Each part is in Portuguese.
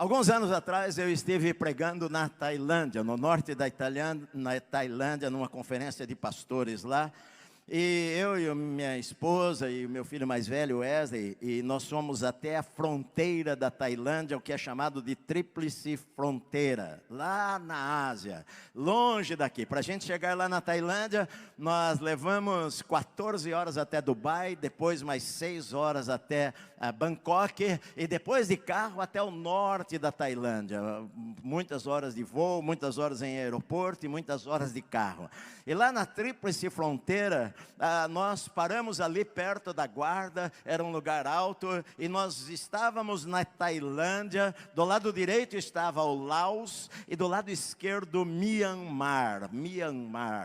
Alguns anos atrás eu estive pregando na Tailândia, no norte da Tailândia, numa conferência de pastores lá. E eu e minha esposa e o meu filho mais velho, Wesley, e nós fomos até a fronteira da Tailândia, o que é chamado de Tríplice Fronteira, lá na Ásia, longe daqui. Para a gente chegar lá na Tailândia, nós levamos 14 horas até Dubai, depois mais 6 horas até Bangkok, e depois de carro até o norte da Tailândia. Muitas horas de voo, muitas horas em aeroporto e muitas horas de carro. E lá na Tríplice Fronteira, nós paramos ali perto da guarda, era um lugar alto, e nós estávamos na Tailândia. Do lado direito estava o Laos, e do lado esquerdo Myanmar,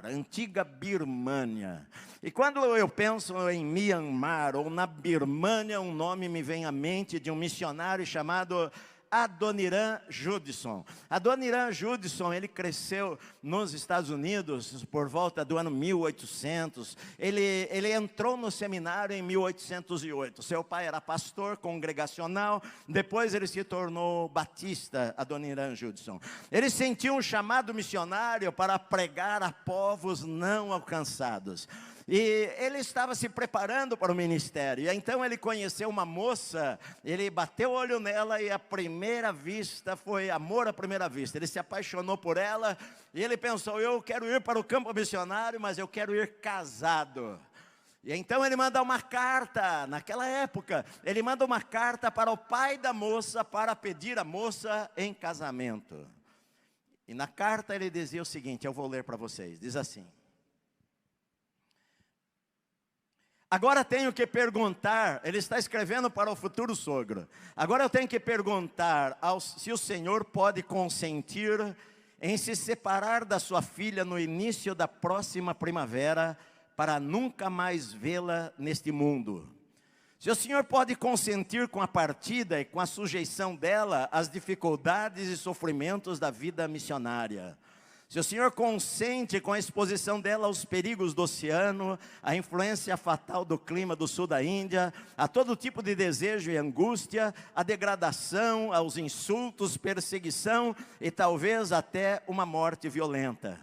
antiga Birmânia. E quando eu penso em Myanmar ou na Birmânia, um nome me vem à mente de um missionário chamado Adoniram Judson. Adoniram Judson, ele cresceu nos Estados Unidos por volta do ano 1800. Ele entrou no seminário em 1808. Seu pai era pastor congregacional, depois ele se tornou batista, Adoniram Judson. Ele sentiu um chamado missionário para pregar a povos não alcançados. E ele estava se preparando para o ministério, e então ele conheceu uma moça, ele bateu o olho nela e à primeira vista foi amor à primeira vista. Ele se apaixonou por ela e ele pensou: eu quero ir para o campo missionário, mas eu quero ir casado. E então ele manda uma carta, naquela época, ele manda uma carta para o pai da moça para pedir a moça em casamento. E na carta ele dizia o seguinte, eu vou ler para vocês, diz assim: agora tenho que perguntar, ele está escrevendo para o futuro sogro. Agora eu tenho que perguntar se o Senhor pode consentir em se separar da sua filha no início da próxima primavera, para nunca mais vê-la neste mundo. Se o Senhor pode consentir com a partida e com a sujeição dela às dificuldades e sofrimentos da vida missionária. Se o Senhor consente com a exposição dela aos perigos do oceano, à influência fatal do clima do sul da Índia, a todo tipo de desejo e angústia, à degradação, aos insultos, perseguição e talvez até uma morte violenta.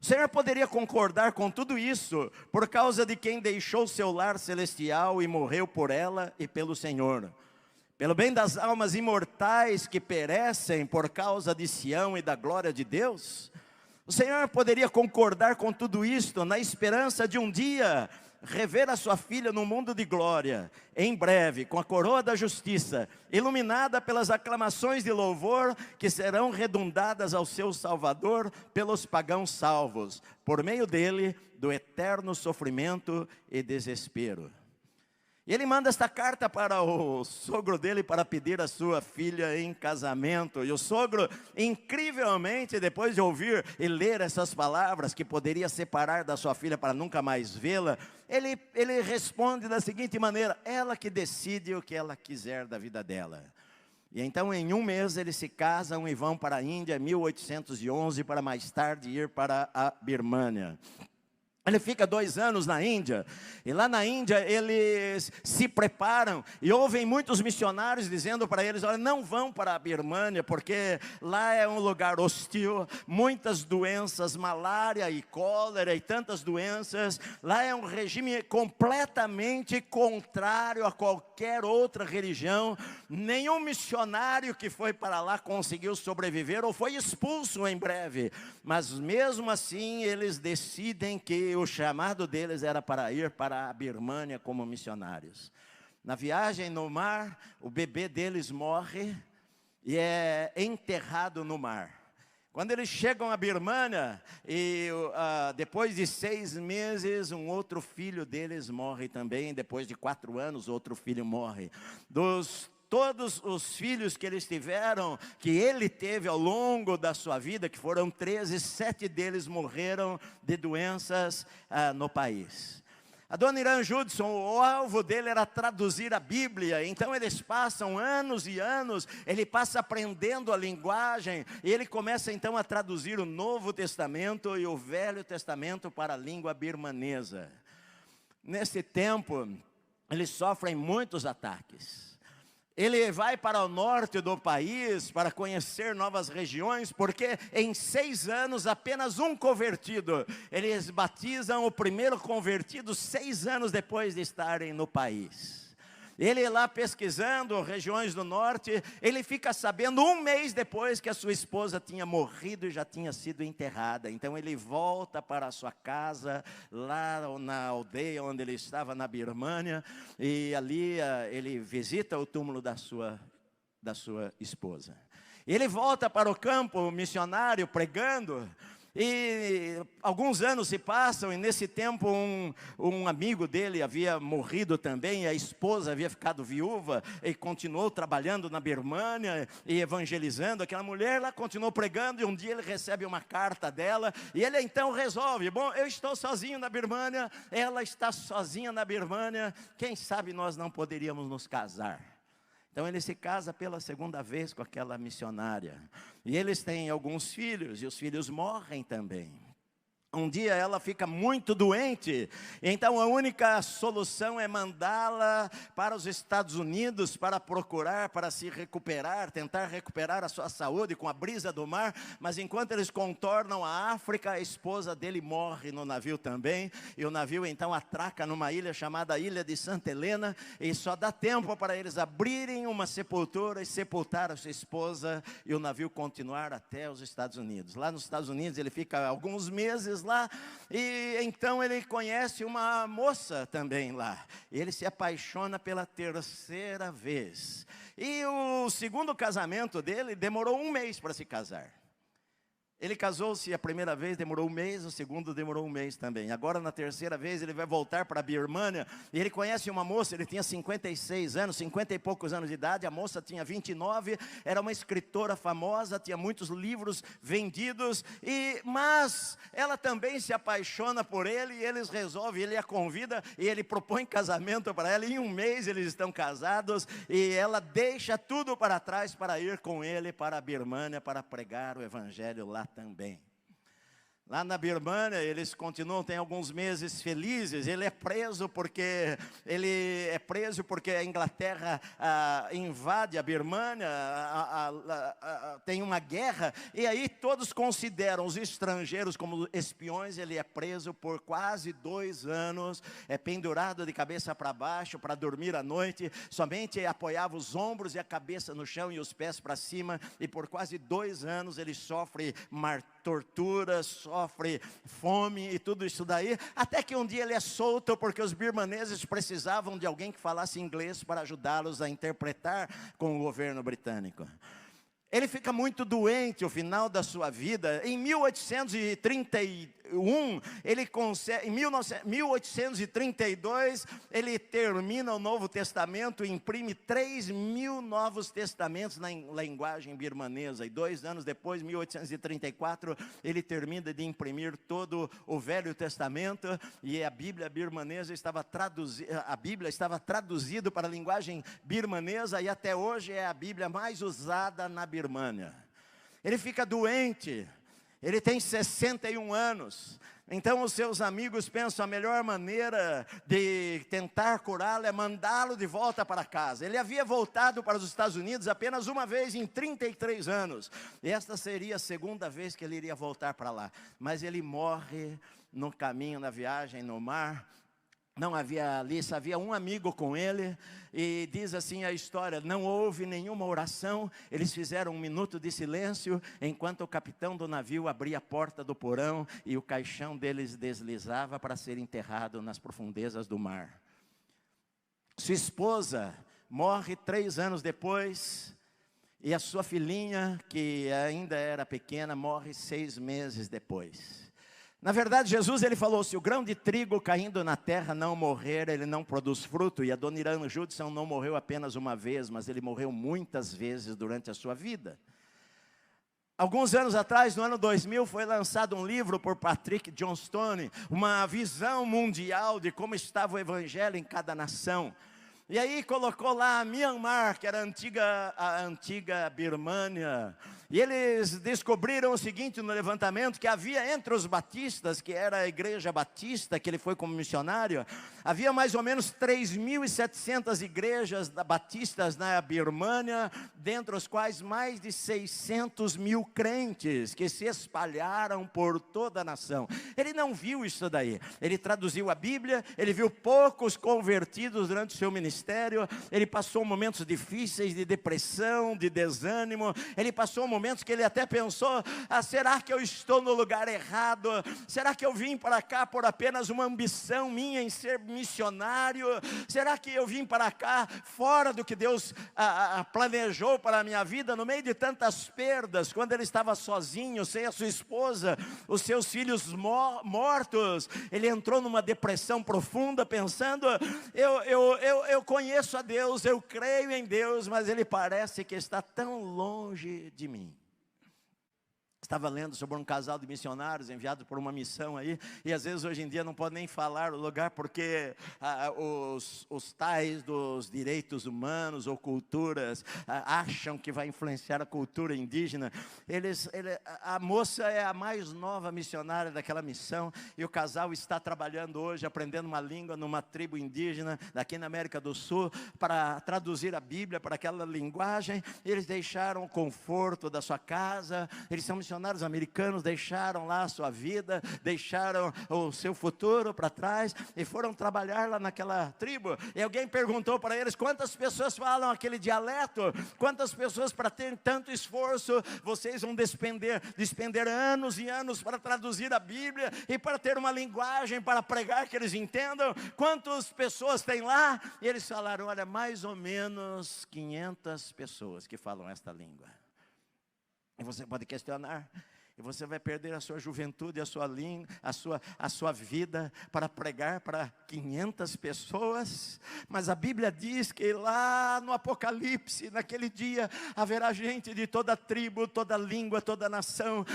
O Senhor poderia concordar com tudo isso por causa de quem deixou seu lar celestial e morreu por ela e pelo Senhor. Pelo bem das almas imortais que perecem por causa de Sião e da glória de Deus. O Senhor poderia concordar com tudo isto na esperança de um dia rever a sua filha no mundo de glória, em breve, com a coroa da justiça, iluminada pelas aclamações de louvor que serão redundadas ao seu Salvador pelos pagãos salvos, por meio dele, do eterno sofrimento e desespero. E ele manda esta carta para o sogro dele para pedir a sua filha em casamento. E o sogro, incrivelmente, depois de ouvir e ler essas palavras, que poderia separar da sua filha para nunca mais vê-la, ele responde da seguinte maneira: ela que decide o que ela quiser da vida dela. E então em um mês eles se casam e vão para a Índia, 1811, para mais tarde ir para a Birmânia. Ele fica 2 anos na Índia, e lá na Índia eles se preparam, e ouvem muitos missionários dizendo para eles: olha, não vão para a Birmânia, porque lá é um lugar hostil, muitas doenças, malária e cólera e tantas doenças. Lá é um regime completamente contrário a qualquer outra religião. Nenhum missionário que foi para lá conseguiu sobreviver ou foi expulso em breve, mas mesmo assim eles decidem que o chamado deles era para ir para a Birmânia como missionários. Na viagem no mar, o bebê deles morre e é enterrado no mar. Quando eles chegam à Birmânia, e depois de 6 meses, um outro filho deles morre também. Depois de 4 anos, outro filho morre. Todos os filhos que eles tiveram, que ele teve ao longo da sua vida, que foram 13, 7 deles morreram de doenças no país. Adoniram Judson, o alvo dele era traduzir a Bíblia, então eles passam anos e anos, ele passa aprendendo a linguagem, e ele começa então a traduzir o Novo Testamento e o Velho Testamento para a língua birmanesa. Nesse tempo, eles sofrem muitos ataques. Ele vai para o norte do país para conhecer novas regiões, porque em 6 anos apenas um convertido. Eles batizam o primeiro convertido 6 anos depois de estarem no país. Ele lá pesquisando regiões do norte, ele fica sabendo 1 mês depois que a sua esposa tinha morrido e já tinha sido enterrada. Então ele volta para a sua casa, lá na aldeia onde ele estava, na Birmânia, e ali ele visita o túmulo da sua esposa. Ele volta para o campo missionário pregando. E alguns anos se passam, e nesse tempo um amigo dele havia morrido também, a esposa havia ficado viúva, e continuou trabalhando na Birmânia, e evangelizando. Aquela mulher lá continuou pregando, e um dia ele recebe uma carta dela, e ele então resolve, bom, eu estou sozinho na Birmânia, ela está sozinha na Birmânia, quem sabe nós não poderíamos nos casar. Então ele se casa pela 2ª vez com aquela missionária. E eles têm alguns filhos, e os filhos morrem também. Um dia ela fica muito doente, então a única solução é mandá-la para os Estados Unidos para procurar, para se recuperar, tentar recuperar a sua saúde com a brisa do mar. Mas enquanto eles contornam a África, a esposa dele morre no navio também, e o navio então atraca numa ilha chamada Ilha de Santa Helena, e só dá tempo para eles abrirem uma sepultura e sepultar a sua esposa, e o navio continuar até os Estados Unidos. Lá nos Estados Unidos ele fica alguns meses lá, e então ele conhece uma moça também lá, ele se apaixona pela 3ª vez, e o segundo casamento dele demorou 1 mês para se casar. Ele casou-se a primeira vez, demorou 1 mês, o segundo demorou 1 mês também. Agora na 3ª vez ele vai voltar para a Birmânia, e ele conhece uma moça, ele tinha 56 anos, 50 e poucos anos de idade, a moça tinha 29, era uma escritora famosa, tinha muitos livros vendidos, mas ela também se apaixona por ele, e eles resolvem, ele a convida, e ele propõe casamento para ela, e em 1 mês eles estão casados, e ela deixa tudo para trás para ir com ele para a Birmânia, para pregar o evangelho lá também. Lá na Birmânia eles continuam, tem alguns meses felizes. Ele é preso porque a Inglaterra invade a Birmânia, tem uma guerra, e aí todos consideram os estrangeiros como espiões. Ele é preso por quase 2 anos, é pendurado de cabeça para baixo para dormir à noite, somente apoiava os ombros e a cabeça no chão e os pés para cima, e por quase 2 anos ele sofre torturas, sofre fome e tudo isso daí, até que um dia ele é solto, porque os birmaneses precisavam de alguém que falasse inglês para ajudá-los a interpretar com o governo britânico. Ele fica muito doente, o final da sua vida. Em 1831, em 1832, ele termina o Novo Testamento, imprime 3.000 Novos Testamentos na linguagem birmanesa. E 2 anos depois, 1834, ele termina de imprimir todo o Velho Testamento, e a Bíblia birmanesa estava traduzida para a linguagem birmanesa, e até hoje é a Bíblia mais usada na Birmânia. Ele fica doente, ele tem 61 anos, então os seus amigos pensam a melhor maneira de tentar curá-lo é mandá-lo de volta para casa. Ele havia voltado para os Estados Unidos apenas uma vez em 33 anos, e esta seria a 2ª vez que ele iria voltar para lá, mas ele morre no caminho, na viagem no mar. Não havia ali, só havia um amigo com ele, e diz assim a história: não houve nenhuma oração, eles fizeram 1 minuto de silêncio, enquanto o capitão do navio abria a porta do porão, e o caixão deles deslizava para ser enterrado nas profundezas do mar. Sua esposa morre 3 anos depois, e a sua filhinha, que ainda era pequena, morre 6 meses depois. Na verdade, Jesus ele falou: se o grão de trigo caindo na terra não morrer, ele não produz fruto. E Adoniram Judson não morreu apenas uma vez, mas ele morreu muitas vezes durante a sua vida. Alguns anos atrás, no ano 2000, foi lançado um livro por Patrick Johnstone, uma visão mundial de como estava o evangelho em cada nação. E aí colocou lá Myanmar, que era a antiga Birmânia. E eles descobriram o seguinte no levantamento, que havia entre os batistas, que era a igreja batista, que ele foi como missionário, havia mais ou menos 3.700 igrejas batistas na Birmânia, dentre os quais mais de 600 mil crentes, que se espalharam por toda a nação. Ele não viu isso daí, ele traduziu a Bíblia, ele viu poucos convertidos durante o seu ministério, ele passou momentos difíceis de depressão, de desânimo, ele passou momentos que ele até pensou, será que eu estou no lugar errado? Será que eu vim para cá por apenas uma ambição minha em ser missionário? Será que eu vim para cá fora do que Deus planejou para a minha vida, no meio de tantas perdas, quando ele estava sozinho, sem a sua esposa, os seus filhos mortos, ele entrou numa depressão profunda, pensando, eu conheço a Deus, eu creio em Deus, mas ele parece que está tão longe de mim. Estava lendo sobre um casal de missionários enviado por uma missão aí, e às vezes hoje em dia não pode nem falar o lugar, porque os tais dos direitos humanos ou culturas acham que vai influenciar a cultura indígena. A moça é a mais nova missionária daquela missão, e o casal está trabalhando hoje, aprendendo uma língua numa tribo indígena, daqui na América do Sul, para traduzir a Bíblia para aquela linguagem. Eles deixaram o conforto da sua casa, eles são missionários americanos, deixaram lá a sua vida, deixaram o seu futuro para trás, e foram trabalhar lá naquela tribo. E alguém perguntou para eles, quantas pessoas falam aquele dialeto? Quantas pessoas, para ter tanto esforço, vocês vão despender anos e anos para traduzir a Bíblia, e para ter uma linguagem para pregar que eles entendam? Quantas pessoas tem lá? E eles falaram, olha, mais ou menos 500 pessoas que falam esta língua. E você pode questionar, e você vai perder a sua juventude, a sua língua, a sua vida para pregar para 500 pessoas. Mas a Bíblia diz que lá no Apocalipse, naquele dia, haverá gente de toda tribo, toda língua, toda nação,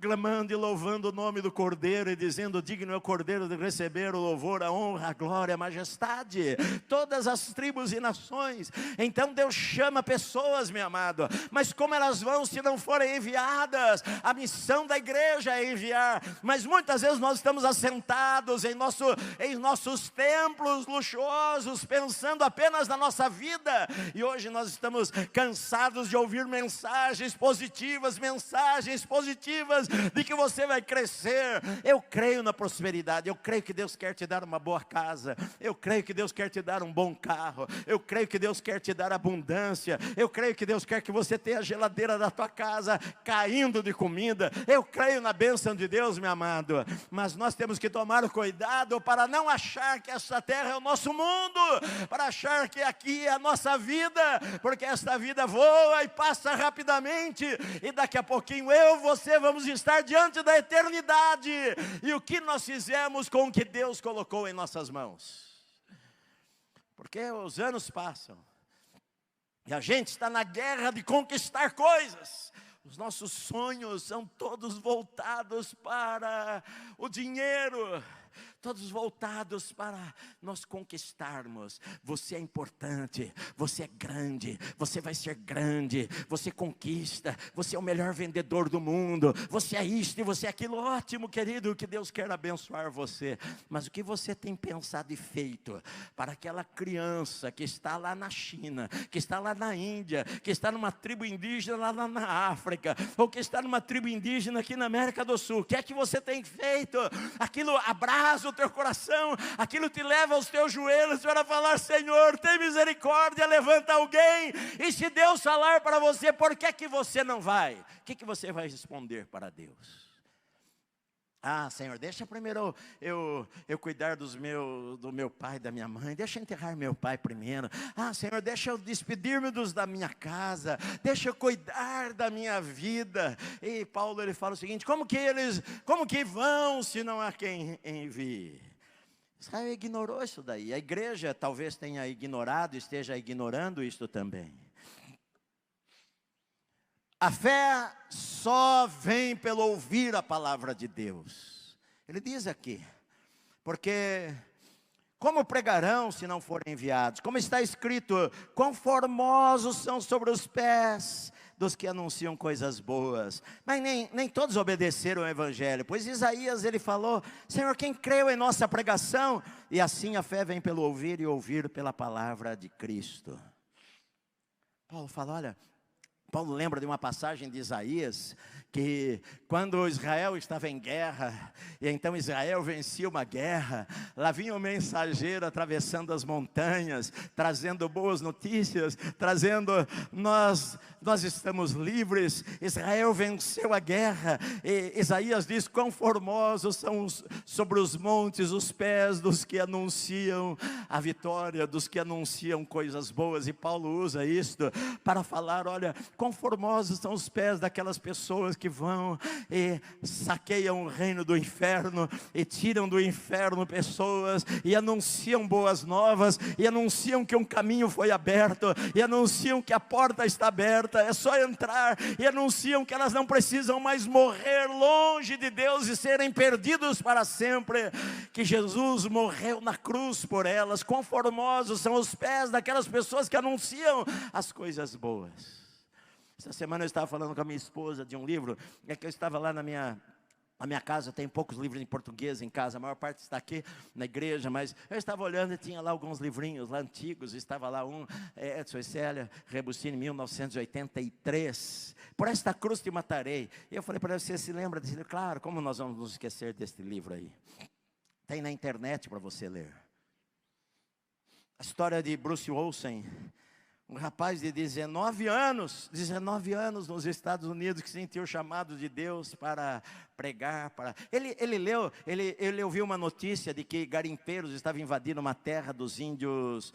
clamando e louvando o nome do Cordeiro, e dizendo, digno é o Cordeiro de receber o louvor, a honra, a glória, a majestade. Todas as tribos e nações. Então Deus chama pessoas, meu amado, mas como elas vão se não forem enviadas? A missão da igreja é enviar, mas muitas vezes nós estamos assentados em nossos templos luxuosos, pensando apenas na nossa vida, e hoje nós estamos cansados de ouvir mensagens positivas de que você vai crescer. Eu creio na prosperidade, eu creio que Deus quer te dar uma boa casa, eu creio que Deus quer te dar um bom carro, eu creio que Deus quer te dar abundância, eu creio que Deus quer que você tenha a geladeira da tua casa caindo de comida. Eu creio na bênção de Deus, meu amado, mas nós temos que tomar cuidado para não achar que essa terra é o nosso mundo, para achar que aqui é a nossa vida, porque esta vida voa e passa rapidamente, e daqui a pouquinho você vamos estar diante da eternidade. E o que nós fizemos com o que Deus colocou em nossas mãos? Porque os anos passam, e a gente está na guerra de conquistar coisas. Os nossos sonhos são todos voltados para o dinheiro, todos voltados para nós conquistarmos. Você é importante, você é grande, você vai ser grande, você conquista, você é o melhor vendedor do mundo, você é isto e você é aquilo. Ótimo, querido, que Deus quer abençoar você, mas o que você tem pensado e feito para aquela criança que está lá na China, que está lá na Índia, que está numa tribo indígena lá na África, ou que está numa tribo indígena aqui na América do Sul? O que é que você tem feito? Aquilo abraça o teu coração, aquilo te leva aos teus joelhos para falar, Senhor, tem misericórdia, levanta alguém. E se Deus falar para você, por que que você não vai? O que que você vai responder para Deus? Senhor, deixa primeiro eu cuidar do meu pai e da minha mãe, deixa eu enterrar meu pai primeiro. Senhor, deixa eu despedir-me da minha casa, deixa eu cuidar da minha vida. E Paulo, ele fala o seguinte, como que vão se não há quem envie? Israel ignorou isso daí, a igreja talvez tenha ignorado, esteja ignorando isso também. A fé só vem pelo ouvir a palavra de Deus. Ele diz aqui, porque Como pregarão se não forem enviados? Como está escrito, quão formosos são sobre os pés dos que anunciam coisas boas. Mas nem todos obedeceram o evangelho, pois Isaías ele falou, Senhor, quem creu em nossa pregação? E assim a fé vem pelo ouvir e ouvir pela palavra de Cristo. Paulo fala, olha, Paulo lembra de uma passagem de Isaías, que quando Israel estava em guerra, e então Israel vencia uma guerra, lá vinha um mensageiro atravessando as montanhas, trazendo boas notícias, trazendo, nós estamos livres, Israel venceu a guerra, e Isaías diz, quão formosos são sobre os montes os pés dos que anunciam a vitória, dos que anunciam coisas boas, e Paulo usa isto para falar, olha, quão formosos são os pés daquelas pessoas que vão e saqueiam o reino do inferno, e tiram do inferno pessoas, e anunciam boas novas, e anunciam que um caminho foi aberto, e anunciam que a porta está aberta, é só entrar, e anunciam que elas não precisam mais morrer longe de Deus e serem perdidos para sempre, que Jesus morreu na cruz por elas. Quão formosos são os pés daquelas pessoas que anunciam as coisas boas. Essa semana eu estava falando com a minha esposa de um livro, é que eu estava lá na minha casa, tem poucos livros em português em casa, a maior parte está aqui na igreja, mas eu estava olhando e tinha lá alguns livrinhos lá antigos, estava lá um, Edson e Célia Rebustini, 1983, por esta cruz te matarei, e eu falei para você se lembra desse livro? Claro, como nós vamos nos esquecer deste livro aí, tem na internet para você ler, a história de Bruce Olsen, um rapaz de 19 anos nos Estados Unidos, que sentiu o chamado de Deus para pregar, ele ouviu uma notícia de que garimpeiros estavam invadindo uma terra dos índios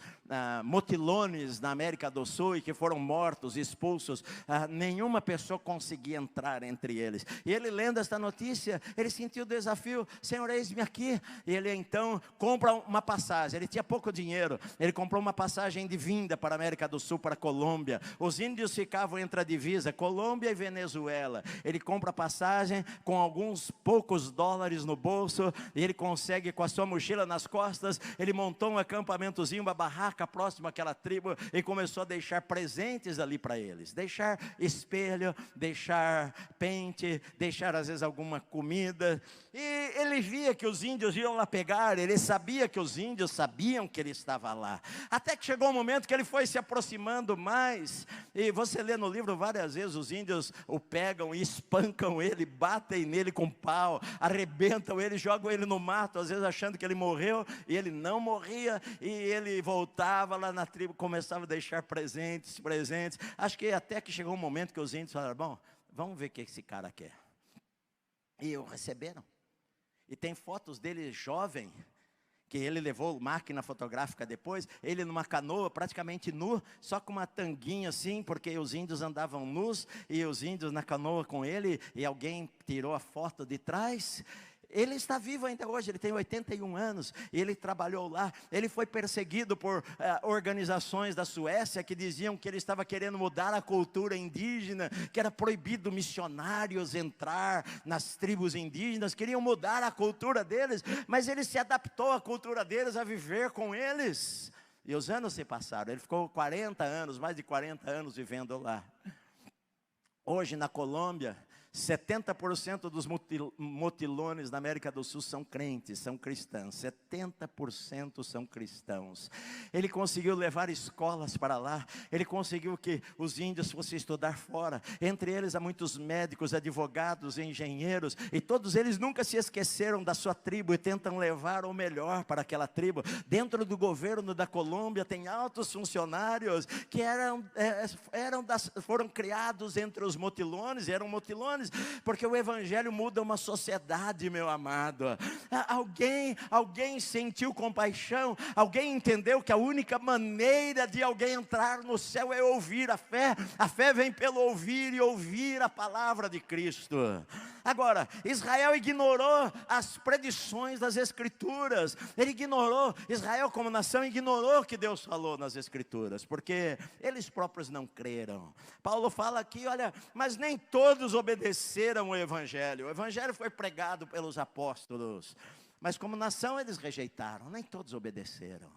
motilones na América do Sul, e que foram mortos, expulsos, nenhuma pessoa conseguia entrar entre eles, e ele lendo esta notícia, ele sentiu o desafio, Senhor, eis-me aqui, e ele então compra uma passagem, ele tinha pouco dinheiro, ele comprou uma passagem de vinda para a América do Sul, para a Colômbia, os índios ficavam entre a divisa, Colômbia e Venezuela, ele compra a passagem com alguns poucos dólares no bolso, e ele consegue com a sua mochila nas costas, ele montou um acampamentozinho, uma barraca próximo àquela tribo, e começou a deixar presentes ali para eles, deixar espelho, deixar pente, deixar às vezes alguma comida, e ele via que os índios iam lá pegar, ele sabia que os índios sabiam que ele estava lá, até que chegou um momento que ele foi se aproximando mais, e você lê no livro várias vezes, os índios o pegam e espancam ele, batem nele com pau, arrebentam ele, jogam ele no mato, às vezes achando que ele morreu, e ele não morria, e ele voltava lá na tribo, começava a deixar presentes, acho que até que chegou um momento que os índios falaram, bom, vamos ver o que esse cara quer, e o receberam, e tem fotos dele jovem, que ele levou máquina fotográfica depois, ele numa canoa praticamente nu, só com uma tanguinha assim, porque os índios andavam nus, e os índios na canoa com ele, e alguém tirou a foto de trás. Ele está vivo ainda hoje, ele tem 81 anos, e ele trabalhou lá, ele foi perseguido por organizações da Suécia, que diziam que ele estava querendo mudar a cultura indígena, que era proibido missionários entrar nas tribos indígenas, queriam mudar a cultura deles, mas ele se adaptou à cultura deles, a viver com eles, e os anos se passaram, ele ficou 40 anos, mais de 40 anos vivendo lá. Hoje na Colômbia, 70% dos motilones na América do Sul são crentes, são cristãos, 70% são cristãos. Ele conseguiu levar escolas para lá, ele conseguiu que os índios fossem estudar fora, entre eles há muitos médicos, advogados, engenheiros, e todos eles nunca se esqueceram da sua tribo e tentam levar o melhor para aquela tribo. Dentro do governo da Colômbia tem altos funcionários que foram criados entre os motilones, eram motilones, porque o evangelho muda uma sociedade, meu amado. Alguém sentiu compaixão, alguém entendeu que a única maneira de alguém entrar no céu é ouvir a fé vem pelo ouvir e ouvir a palavra de Cristo. Agora, Israel ignorou as predições das Escrituras, Israel como nação ignorou o que Deus falou nas Escrituras, porque eles próprios não creram. Paulo fala aqui, olha, mas nem todos obedeceram o evangelho foi pregado pelos apóstolos, Mas como nação eles rejeitaram, nem todos obedeceram.